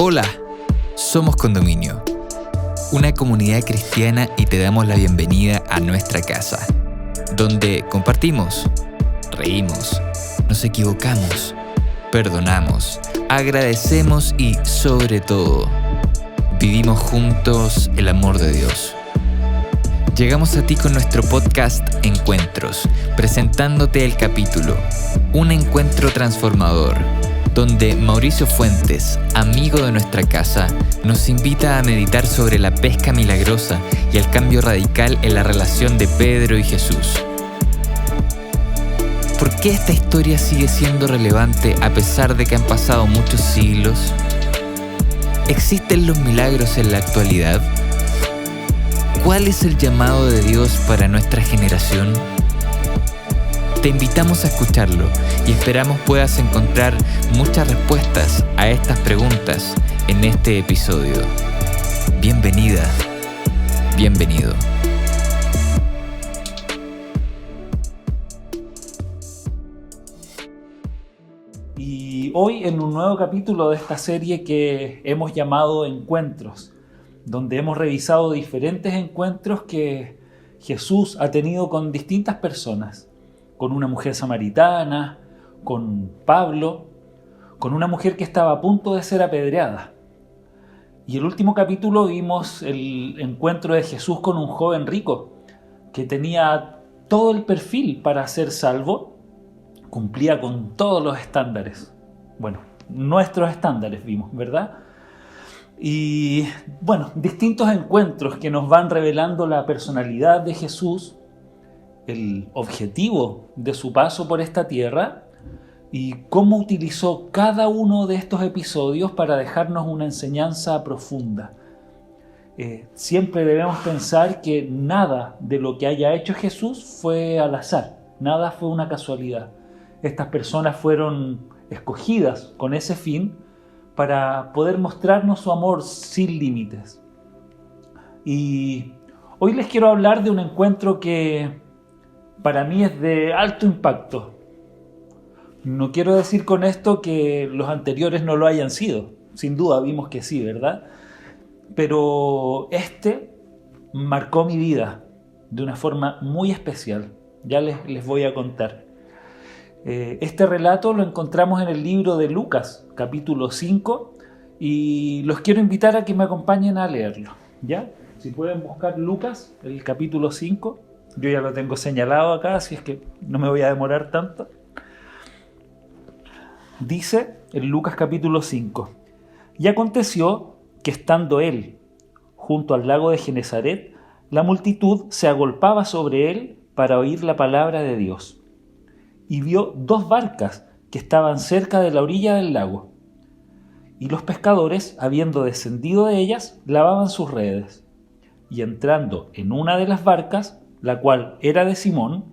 Hola, somos Condominio, una comunidad cristiana y te damos la bienvenida a nuestra casa, donde compartimos, reímos, nos equivocamos, perdonamos, agradecemos y, sobre todo, vivimos juntos el amor de Dios. Llegamos a ti con nuestro podcast Encuentros, presentándote el capítulo Un Encuentro Transformador, donde Mauricio Fuentes, amigo de nuestra casa, nos invita a meditar sobre la pesca milagrosa y el cambio radical en la relación de Pedro y Jesús. ¿Por qué esta historia sigue siendo relevante a pesar de que han pasado muchos siglos? ¿Existen los milagros en la actualidad? ¿Cuál es el llamado de Dios para nuestra generación? Te invitamos a escucharlo y esperamos puedas encontrar muchas respuestas a estas preguntas en este episodio. Bienvenida, bienvenido. Y hoy en un nuevo capítulo de esta serie que hemos llamado Encuentros, donde hemos revisado diferentes encuentros que Jesús ha tenido con distintas personas, con una mujer samaritana, con Pablo, con una mujer que estaba a punto de ser apedreada. Y el último capítulo vimos el encuentro de Jesús con un joven rico que tenía todo el perfil para ser salvo, cumplía con todos los estándares. Bueno, nuestros estándares vimos, ¿verdad? Y bueno, distintos encuentros que nos van revelando la personalidad de Jesús, el objetivo de su paso por esta tierra y cómo utilizó cada uno de estos episodios para dejarnos una enseñanza profunda. Siempre debemos pensar que nada de lo que haya hecho Jesús fue al azar, nada fue una casualidad. Estas personas fueron escogidas con ese fin para poder mostrarnos su amor sin límites. Y hoy les quiero hablar de un encuentro que para mí es de alto impacto. No quiero decir con esto que los anteriores no lo hayan sido. Sin duda vimos que sí, ¿verdad? Pero este marcó mi vida de una forma muy especial. Ya les voy a contar. Este relato lo encontramos en el libro de Lucas, capítulo 5, y los quiero invitar a que me acompañen a leerlo. ¿Ya? Si pueden buscar Lucas, el capítulo 5. Yo ya lo tengo señalado acá, así es que no me voy a demorar tanto. Dice en Lucas capítulo 5: Y aconteció que estando él junto al lago de Genesaret, la multitud se agolpaba sobre él para oír la palabra de Dios. Y vio 2 barcas que estaban cerca de la orilla del lago. Y los pescadores, habiendo descendido de ellas, lavaban sus redes. Y entrando en una de las barcas, la cual era de Simón,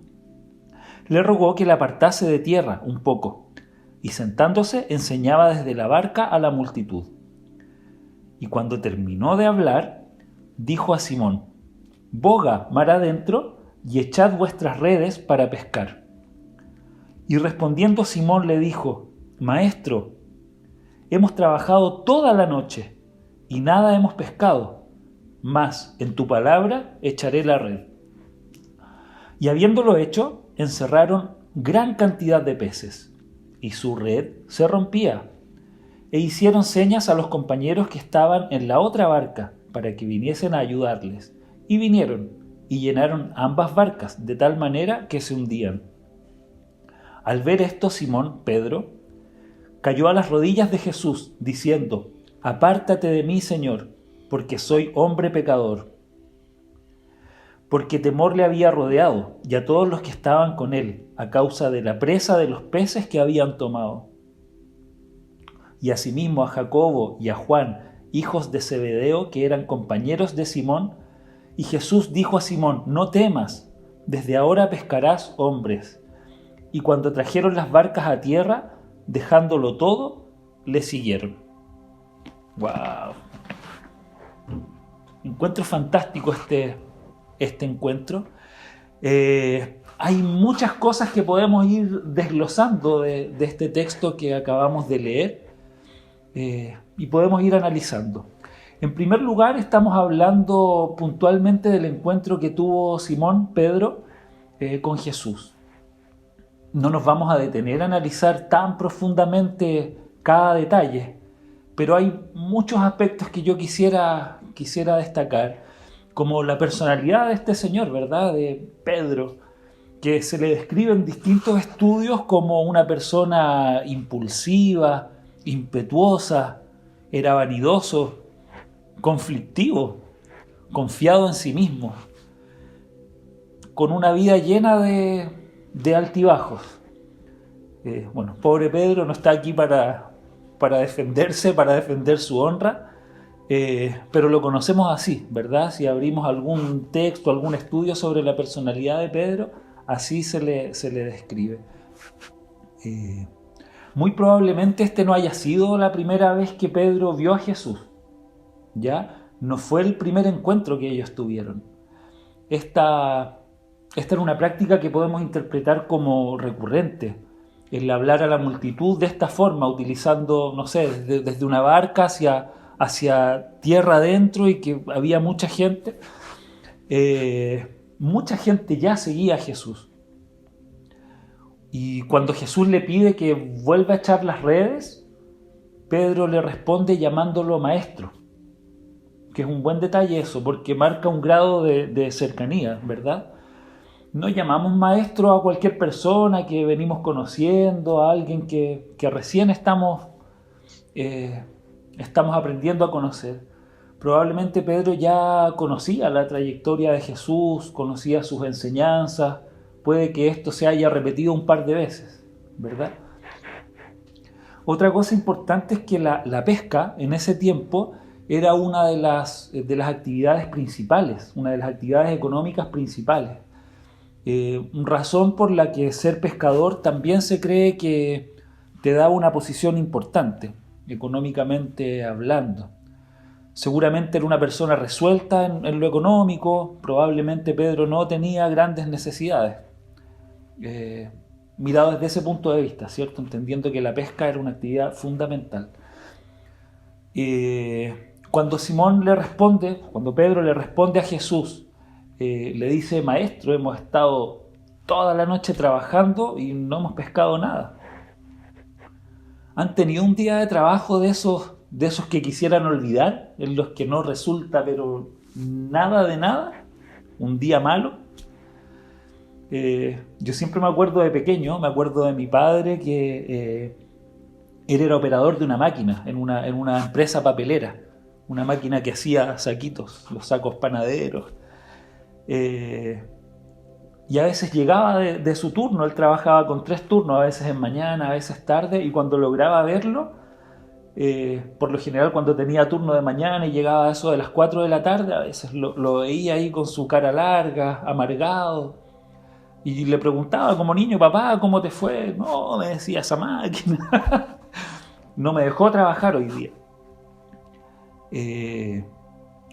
le rogó que la apartase de tierra un poco, y sentándose enseñaba desde la barca a la multitud. Y cuando terminó de hablar, dijo a Simón: Boga mar adentro y echad vuestras redes para pescar. Y respondiendo Simón le dijo: Maestro, hemos trabajado toda la noche y nada hemos pescado, mas en tu palabra echaré la red. Y habiéndolo hecho, encerraron gran cantidad de peces, y su red se rompía. E hicieron señas a los compañeros que estaban en la otra barca, para que viniesen a ayudarles. Y vinieron, y llenaron ambas barcas, de tal manera que se hundían. Al ver esto, Simón, Pedro, cayó a las rodillas de Jesús, diciendo: Apártate de mí, Señor, porque soy hombre pecador. Porque temor le había rodeado, y a todos los que estaban con él, a causa de la presa de los peces que habían tomado. Y asimismo a Jacobo y a Juan, hijos de Zebedeo, que eran compañeros de Simón. Y Jesús dijo a Simón: No temas, desde ahora pescarás hombres. Y cuando trajeron las barcas a tierra, dejándolo todo, le siguieron. ¡Wow! Encuentro fantástico este encuentro. Hay muchas cosas que podemos ir desglosando de este texto que acabamos de leer. Y y podemos ir analizando. En primer lugar, estamos hablando puntualmente del encuentro que tuvo Simón Pedro con Jesús. No nos vamos a detener a analizar tan profundamente cada detalle, pero hay muchos aspectos que yo quisiera destacar, como la personalidad de este señor, ¿verdad?, de Pedro, que se le describe en distintos estudios como una persona impulsiva, impetuosa, era vanidoso, conflictivo, confiado en sí mismo, con una vida llena de altibajos. Bueno, pobre Pedro no está aquí para defenderse, para defender su honra, pero lo conocemos así, ¿verdad? Si abrimos algún texto, algún estudio sobre la personalidad de Pedro, así se le describe. Muy probablemente este no haya sido la primera vez que Pedro vio a Jesús, ¿ya? No fue el primer encuentro que ellos tuvieron. Esta era una práctica que podemos interpretar como recurrente, el hablar a la multitud de esta forma, utilizando, no sé, desde una barca hacia tierra adentro y que había mucha gente. Mucha gente ya seguía a Jesús. Y cuando Jesús le pide que vuelva a echar las redes, Pedro le responde llamándolo maestro, que es un buen detalle eso, porque marca un grado de cercanía, ¿verdad? No llamamos maestro a cualquier persona que venimos conociendo, a alguien que recién estamos aprendiendo a conocer. Probablemente Pedro ya conocía la trayectoria de Jesús, conocía sus enseñanzas, puede que esto se haya repetido un par de veces, ¿verdad? Otra cosa importante es que la pesca en ese tiempo era una de las actividades principales, una de las actividades económicas principales. Razón por la que ser pescador también se cree que te da una posición importante, económicamente hablando. Seguramente era una persona resuelta en lo económico, probablemente Pedro no tenía grandes necesidades. Mirado desde ese punto de vista, ¿cierto? Entendiendo que la pesca era una actividad fundamental. Cuando Pedro le responde a Jesús, le dice: maestro, hemos estado toda la noche trabajando y no hemos pescado nada. ¿Han tenido un día de trabajo de esos que quisieran olvidar, en los que no resulta pero nada de nada? ¿Un día malo? Yo siempre me acuerdo de pequeño, me acuerdo de mi padre que él era operador de una máquina en una empresa papelera, una máquina que hacía saquitos, los sacos panaderos. Y a veces llegaba de su turno, él trabajaba con 3 turnos, a veces en mañana, a veces tarde, y cuando lograba verlo, por lo general cuando tenía turno de mañana y llegaba a eso de las 4 de la tarde, a veces lo veía ahí con su cara larga, amargado, y le preguntaba como niño: papá, ¿cómo te fue? No, me decía, esa máquina no me dejó trabajar hoy día.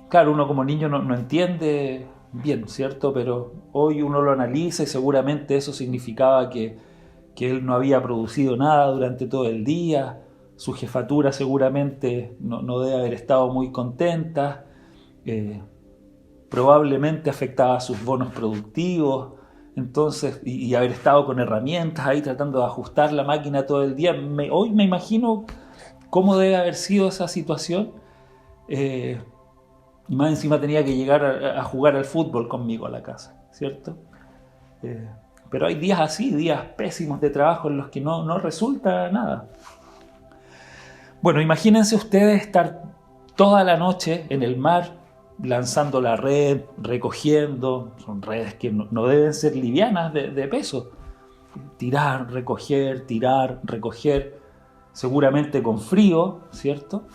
Claro, uno como niño no entiende bien, ¿cierto? Pero hoy uno lo analiza y seguramente eso significaba que él no había producido nada durante todo el día. Su jefatura seguramente no debe haber estado muy contenta. Probablemente afectaba sus bonos productivos. Entonces, y haber estado con herramientas ahí tratando de ajustar la máquina todo el día. Hoy me imagino cómo debe haber sido esa situación. Y más encima tenía que llegar a jugar al fútbol conmigo a la casa, ¿cierto? Pero hay días así, días pésimos de trabajo en los que no resulta nada. Bueno, imagínense ustedes estar toda la noche en el mar lanzando la red, recogiendo. Son redes que no deben ser livianas de peso. Tirar, recoger, seguramente con frío, ¿cierto?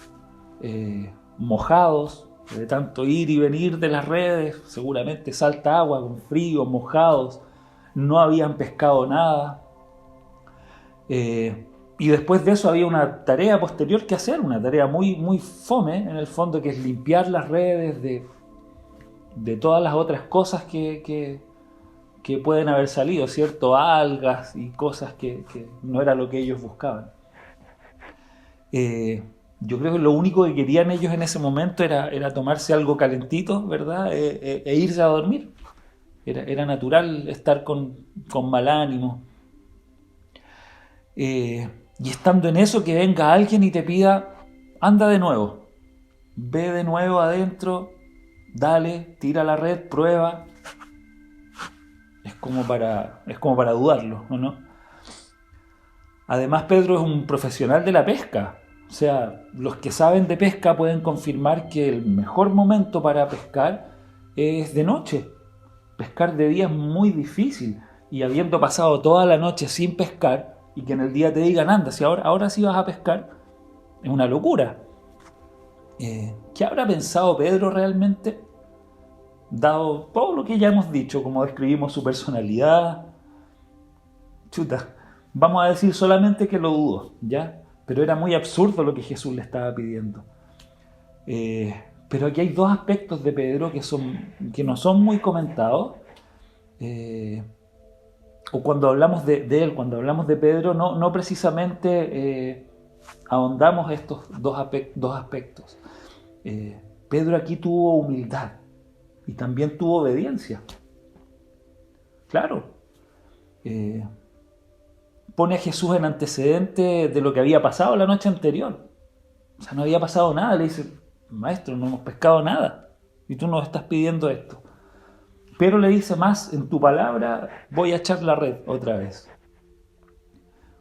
Mojados, de tanto ir y venir de las redes, seguramente salta agua, con frío, mojados, no habían pescado nada. Y después de eso había una tarea posterior que hacer, una tarea muy, muy fome, en el fondo, que es limpiar las redes de todas las otras cosas que pueden haber salido, ¿cierto? Algas y cosas que no era lo que ellos buscaban. Yo creo que lo único que querían ellos en ese momento era tomarse algo calentito, ¿verdad? E irse a dormir. Era natural estar con mal ánimo. Y estando en eso, que venga alguien y te pida, anda de nuevo, ve de nuevo adentro, dale, tira la red, prueba. Es como para dudarlo, ¿o no? Además, Pedro es un profesional de la pesca. O sea, los que saben de pesca pueden confirmar que el mejor momento para pescar es de noche. Pescar de día es muy difícil. Y habiendo pasado toda la noche sin pescar, y que en el día te digan, anda, si ahora sí vas a pescar, es una locura. ¿Qué habrá pensado Pedro realmente? Dado todo lo que ya hemos dicho, como describimos su personalidad. Vamos a decir solamente que lo dudó, ¿ya? Pero era muy absurdo lo que Jesús le estaba pidiendo. Pero aquí hay dos aspectos de Pedro que no son muy comentados. O cuando hablamos de él, cuando hablamos de Pedro, no precisamente ahondamos estos dos aspectos. Pedro aquí tuvo humildad y también tuvo obediencia. Claro. Pone a Jesús en antecedente de lo que había pasado la noche anterior. O sea, no había pasado nada. Le dice, maestro, no hemos pescado nada y tú nos estás pidiendo esto. Pero le dice más, en tu palabra voy a echar la red otra vez.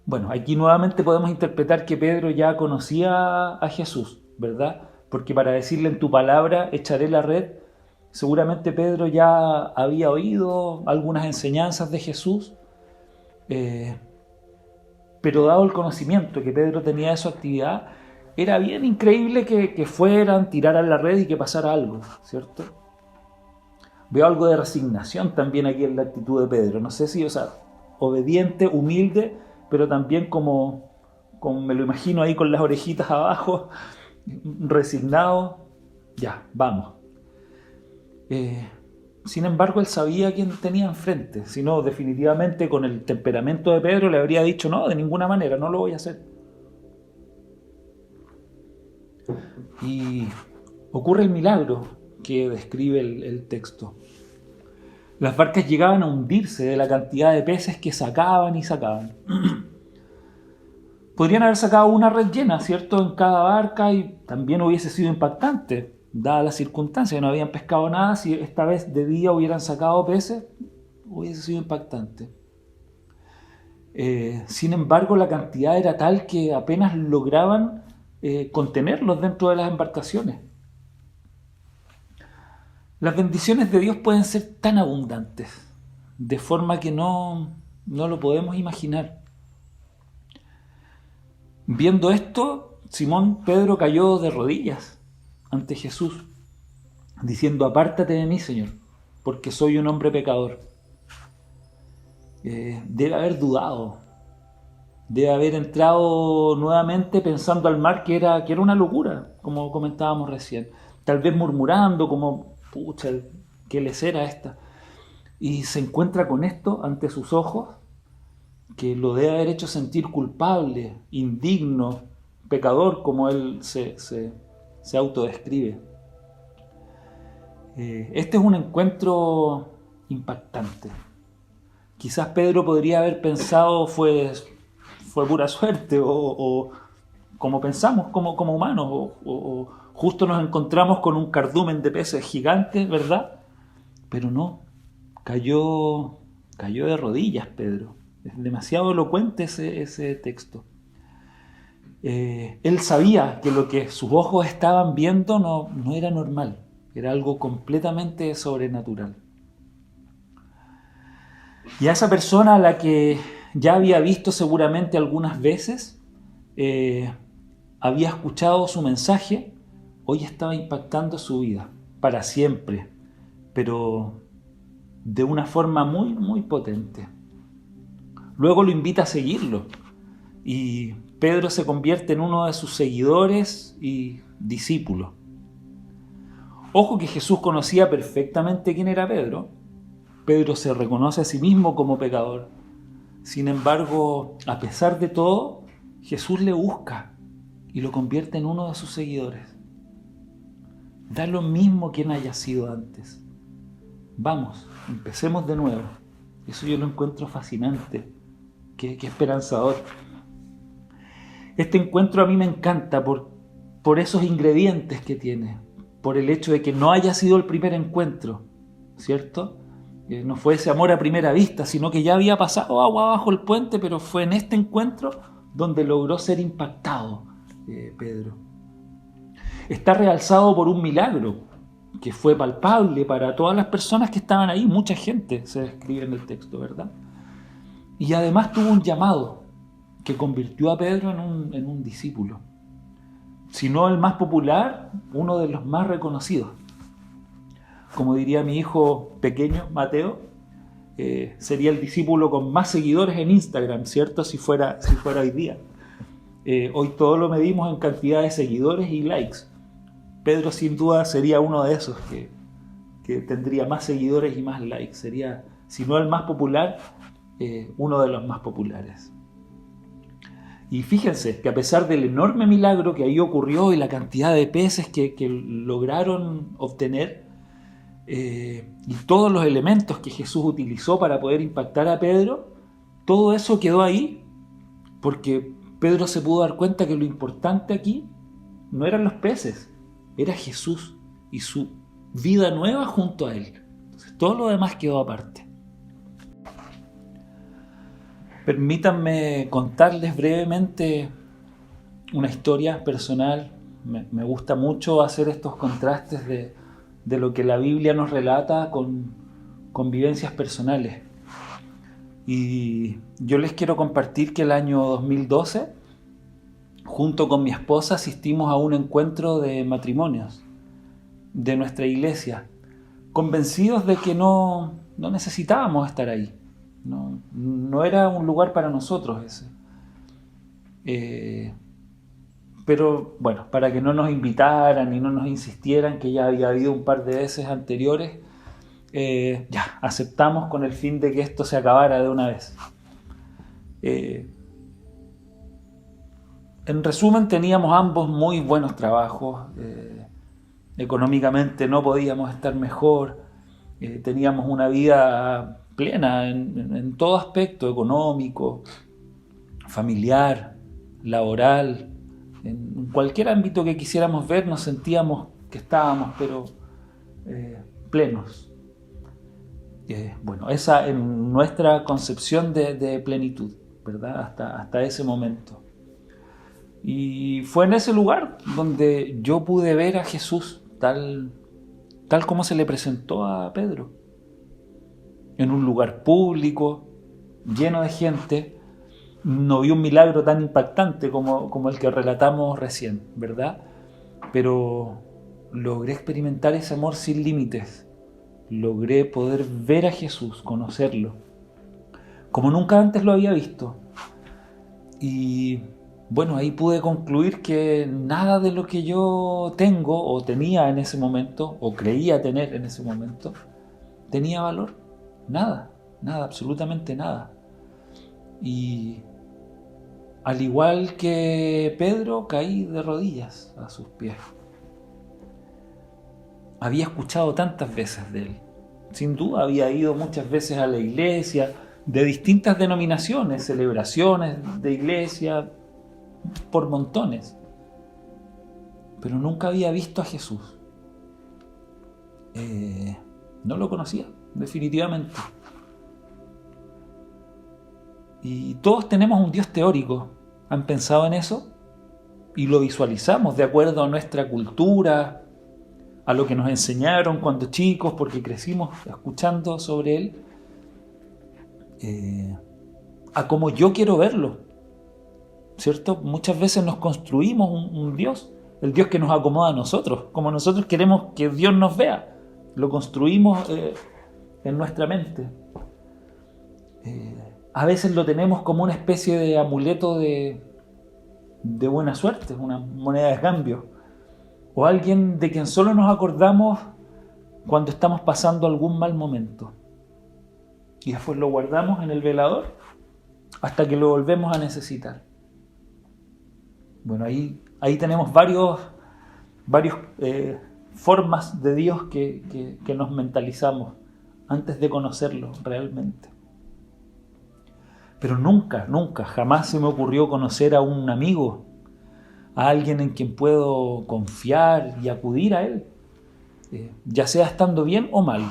Bueno, aquí nuevamente podemos interpretar que Pedro ya conocía a Jesús, ¿verdad? Porque para decirle en tu palabra echaré la red, seguramente Pedro ya había oído algunas enseñanzas de Jesús, pero dado el conocimiento que Pedro tenía de su actividad, era bien increíble que fueran, tiraran la red y que pasara algo, ¿cierto? Veo algo de resignación también aquí en la actitud de Pedro. No sé si, obediente, humilde, pero también como me lo imagino ahí con las orejitas abajo, resignado. Ya, vamos. Sin embargo, él sabía quién tenía enfrente. Si no, definitivamente con el temperamento de Pedro le habría dicho, no, de ninguna manera, no lo voy a hacer. Y ocurre el milagro que describe el texto. Las barcas llegaban a hundirse de la cantidad de peces que sacaban y sacaban. Podrían haber sacado una red llena, ¿cierto?, en cada barca y también hubiese sido impactante, dadas las circunstancias, no habían pescado nada. Si esta vez de día hubieran sacado peces, hubiese sido impactante. Sin embargo, la cantidad era tal que apenas lograban contenerlos dentro de las embarcaciones. Las bendiciones de Dios pueden ser tan abundantes, de forma que no lo podemos imaginar. Viendo esto, Simón Pedro cayó de rodillas ante Jesús, diciendo, apártate de mí, Señor, porque soy un hombre pecador. Debe haber dudado, debe haber entrado nuevamente pensando al mar que era una locura, como comentábamos recién, tal vez murmurando como, pucha, ¿qué lesera esta? Y se encuentra con esto ante sus ojos, que lo debe haber hecho sentir culpable, indigno, pecador, como él se autodescribe. Este es un encuentro impactante. Quizás Pedro podría haber pensado fue pura suerte, o como pensamos como humanos, o justo nos encontramos con un cardumen de peces gigantes, ¿verdad? Pero no, cayó de rodillas Pedro. Es demasiado elocuente ese texto. Él sabía que lo que sus ojos estaban viendo no era normal, era algo completamente sobrenatural. Y a esa persona a la que ya había visto seguramente algunas veces, había escuchado su mensaje, hoy estaba impactando su vida para siempre, pero de una forma muy, muy potente. Luego lo invita a seguirlo y Pedro se convierte en uno de sus seguidores y discípulos. Ojo que Jesús conocía perfectamente quién era Pedro. Pedro se reconoce a sí mismo como pecador. Sin embargo, a pesar de todo, Jesús le busca y lo convierte en uno de sus seguidores. Da lo mismo quien haya sido antes. Vamos, empecemos de nuevo. Eso yo lo encuentro fascinante, qué esperanzador. Este encuentro a mí me encanta por esos ingredientes que tiene, por el hecho de que no haya sido el primer encuentro, ¿cierto? No fue ese amor a primera vista, sino que ya había pasado agua abajo el puente, pero fue en este encuentro donde logró ser impactado Pedro. Está realzado por un milagro que fue palpable para todas las personas que estaban ahí, mucha gente se describe en el texto, ¿verdad? Y además tuvo un llamado que convirtió a Pedro en un discípulo. Si no el más popular, uno de los más reconocidos. Como diría mi hijo pequeño, Mateo, sería el discípulo con más seguidores en Instagram, ¿cierto? Si fuera hoy día. Hoy todo lo medimos en cantidad de seguidores y likes. Pedro sin duda sería uno de esos que tendría más seguidores y más likes. Sería, si no el más popular, uno de los más populares. Y fíjense que a pesar del enorme milagro que ahí ocurrió y la cantidad de peces que lograron obtener, y todos los elementos que Jesús utilizó para poder impactar a Pedro, todo eso quedó ahí porque Pedro se pudo dar cuenta que lo importante aquí no eran los peces, era Jesús y su vida nueva junto a él. Entonces, todo lo demás quedó aparte. Permítanme contarles brevemente una historia personal. Me gusta mucho hacer estos contrastes de lo que la Biblia nos relata con vivencias personales. Y yo les quiero compartir que el año 2012, junto con mi esposa, asistimos a un encuentro de matrimonios de nuestra iglesia, convencidos de que no necesitábamos estar ahí. No era un lugar para nosotros ese. Pero bueno, para que no nos invitaran y no nos insistieran, que ya había habido un par de veces anteriores, ya aceptamos con el fin de que esto se acabara de una vez. En resumen, teníamos ambos muy buenos trabajos, económicamente no podíamos estar mejor, teníamos una vida plena en todo aspecto, económico, familiar, laboral, en cualquier ámbito que quisiéramos ver nos sentíamos que estábamos, pero plenos. Bueno, esa es nuestra concepción de plenitud, ¿verdad? Hasta ese momento. Y fue en ese lugar donde yo pude ver a Jesús tal como se le presentó a Pedro. En un lugar público, lleno de gente, no vi un milagro tan impactante como el que relatamos recién, ¿verdad? Pero logré experimentar ese amor sin límites. Logré poder ver a Jesús, conocerlo, como nunca antes lo había visto. Y bueno, ahí pude concluir que nada de lo que yo tengo o tenía en ese momento, o creía tener en ese momento, tenía valor. Nada, absolutamente nada. Y al igual que Pedro, caí de rodillas a sus pies. Había escuchado tantas veces de él. Sin duda había ido muchas veces a la iglesia, de distintas denominaciones, celebraciones de iglesia, por montones. Pero nunca había visto a Jesús. No lo conocía, definitivamente. Y todos tenemos un Dios teórico. ¿Han pensado en eso? Y lo visualizamos de acuerdo a nuestra cultura, a lo que nos enseñaron cuando chicos, porque crecimos escuchando sobre Él, a como yo quiero verlo, ¿cierto? Muchas veces nos construimos un Dios, el Dios que nos acomoda a nosotros, como nosotros queremos que Dios nos vea, lo construimos en nuestra mente. A veces lo tenemos como una especie de amuleto de buena suerte, una moneda de cambio, o alguien de quien solo nos acordamos cuando estamos pasando algún mal momento. Y después lo guardamos en el velador hasta que lo volvemos a necesitar. Bueno, ahí Ahí tenemos varios formas de Dios que nos mentalizamos antes de conocerlo realmente. Pero nunca, jamás se me ocurrió conocer a un amigo, a alguien en quien puedo confiar y acudir a él, ya sea estando bien o mal.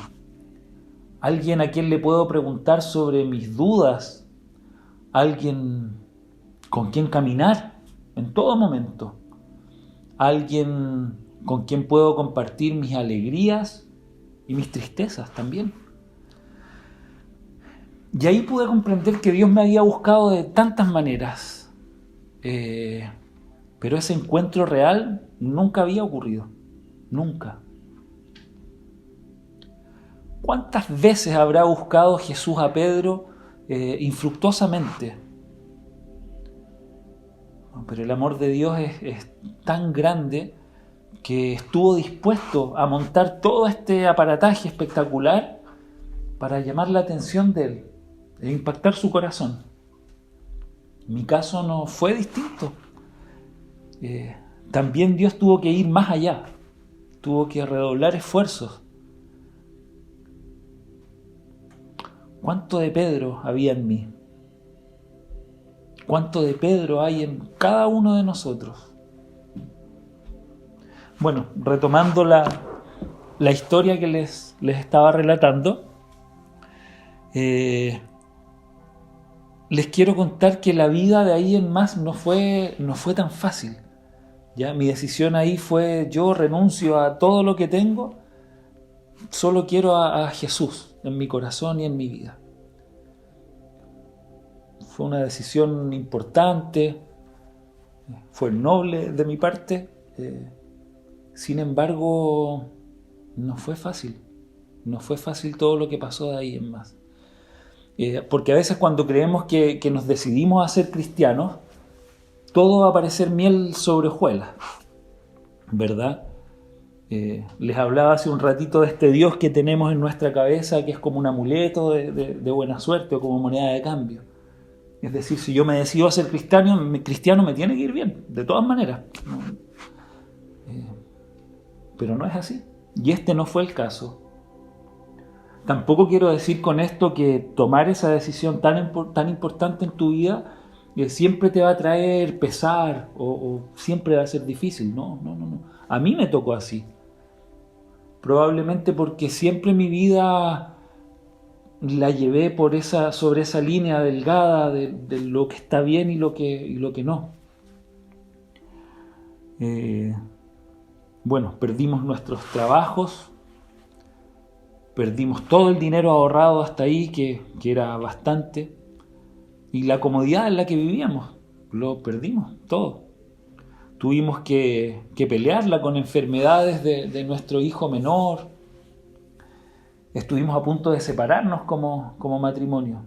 Alguien a quien le puedo preguntar sobre mis dudas, alguien con quien caminar en todo momento, alguien con quien puedo compartir mis alegrías y mis tristezas también. Y ahí pude comprender que Dios me había buscado de tantas maneras, pero ese encuentro real nunca había ocurrido, nunca. ¿Cuántas veces habrá buscado Jesús a Pedro infructuosamente? Pero el amor de Dios es tan grande que estuvo dispuesto a montar todo este aparataje espectacular para llamar la atención de él e impactar su corazón. Mi caso no fue distinto. También Dios tuvo que ir más allá, tuvo que redoblar esfuerzos. ¿Cuánto de Pedro había en mí? ¿Cuánto de Pedro hay en cada uno de nosotros? Bueno, retomando la historia que les estaba relatando, les quiero contar que la vida de ahí en más no fue tan fácil. ¿Ya? Mi decisión ahí fue: yo renuncio a todo lo que tengo, solo quiero a Jesús en mi corazón y en mi vida. Fue una decisión importante, fue noble de mi parte, sin embargo no fue fácil todo lo que pasó de ahí en más. Porque a veces cuando creemos que nos decidimos a ser cristianos, todo va a parecer miel sobre hojuelas, ¿verdad? Les hablaba hace un ratito de este Dios que tenemos en nuestra cabeza, que es como un amuleto de buena suerte o como moneda de cambio. Es decir, si yo me decido a ser cristiano me tiene que ir bien, de todas maneras. Pero no es así. Y este no fue el caso. Tampoco quiero decir con esto que tomar esa decisión tan importante en tu vida siempre te va a traer pesar o siempre va a ser difícil. No. A mí me tocó así. Probablemente porque siempre mi vida la llevé sobre esa línea delgada de lo que está bien y lo que no. Bueno, perdimos nuestros trabajos, perdimos todo el dinero ahorrado hasta ahí, que era bastante, y la comodidad en la que vivíamos, lo perdimos todo. Tuvimos que pelearla con enfermedades de nuestro hijo menor. Estuvimos a punto de separarnos como matrimonio.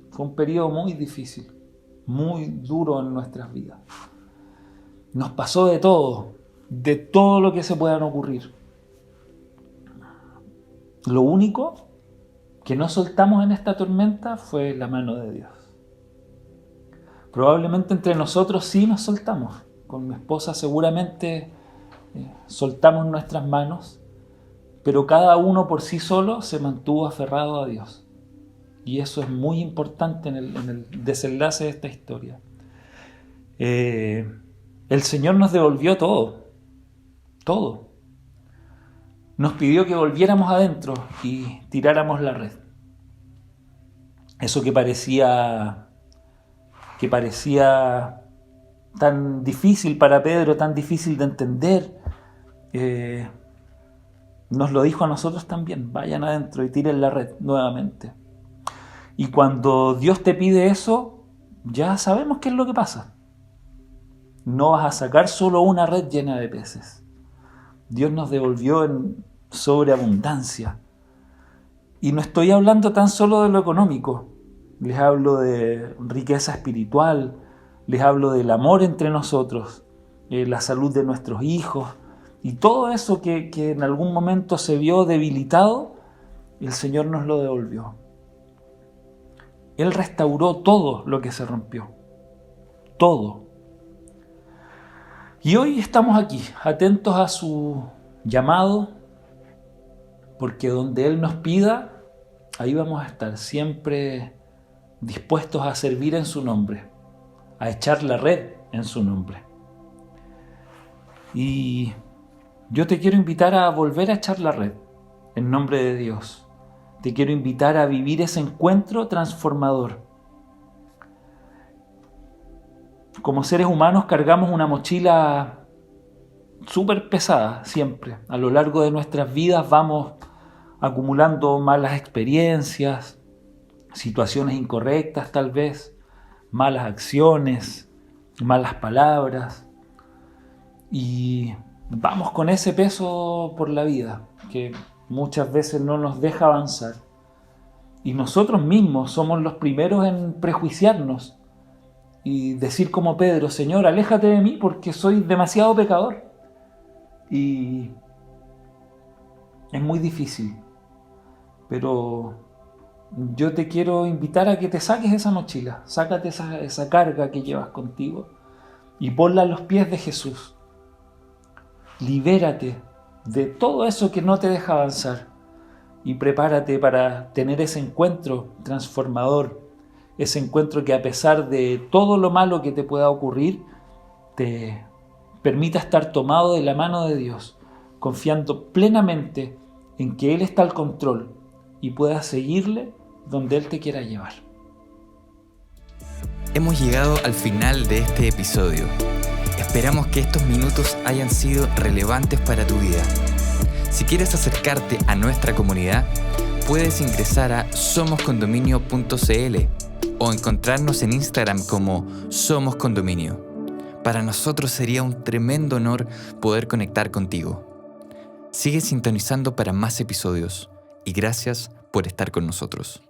Fue un periodo muy difícil, muy duro en nuestras vidas. Nos pasó de todo lo que se puedan ocurrir. Lo único que no soltamos en esta tormenta fue la mano de Dios. Probablemente entre nosotros sí nos soltamos. Con mi esposa seguramente soltamos nuestras manos, pero cada uno por sí solo se mantuvo aferrado a Dios. Y eso es muy importante en el desenlace de esta historia. El Señor nos devolvió todo. Nos pidió que volviéramos adentro y tiráramos la red. Eso que parecía tan difícil para Pedro, tan difícil de entender, nos lo dijo a nosotros también: vayan adentro y tiren la red nuevamente. Y cuando Dios te pide eso, ya sabemos qué es lo que pasa. No vas a sacar solo una red llena de peces. Dios nos devolvió en sobreabundancia. Y no estoy hablando tan solo de lo económico. Les hablo de riqueza espiritual, les hablo del amor entre nosotros, la salud de nuestros hijos, y todo eso que en algún momento se vio debilitado, el Señor nos lo devolvió. Él restauró todo lo que se rompió. Todo. Y hoy estamos aquí, atentos a su llamado, porque donde Él nos pida, ahí vamos a estar, siempre dispuestos a servir en su nombre, a echar la red en su nombre. Y yo te quiero invitar a volver a echar la red en nombre de Dios. Te quiero invitar a vivir ese encuentro transformador. Como seres humanos cargamos una mochila súper pesada siempre. A lo largo de nuestras vidas vamos acumulando malas experiencias, situaciones incorrectas tal vez, malas acciones, malas palabras. Y vamos con ese peso por la vida que muchas veces no nos deja avanzar. Y nosotros mismos somos los primeros en prejuiciarnos y decir como Pedro: Señor, aléjate de mí porque soy demasiado pecador. Y es muy difícil, pero yo te quiero invitar a que te saques esa mochila, sácate esa carga que llevas contigo y ponla a los pies de Jesús. Libérate de todo eso que no te deja avanzar y prepárate para tener ese encuentro transformador, ese encuentro que a pesar de todo lo malo que te pueda ocurrir, te permita estar tomado de la mano de Dios, confiando plenamente en que Él está al control y puedas seguirle donde Él te quiera llevar. Hemos llegado al final de este episodio. Esperamos que estos minutos hayan sido relevantes para tu vida. Si quieres acercarte a nuestra comunidad, puedes ingresar a somoscondominio.cl o encontrarnos en Instagram como Somos Condominio. Para nosotros sería un tremendo honor poder conectar contigo. Sigue sintonizando para más episodios y gracias por estar con nosotros.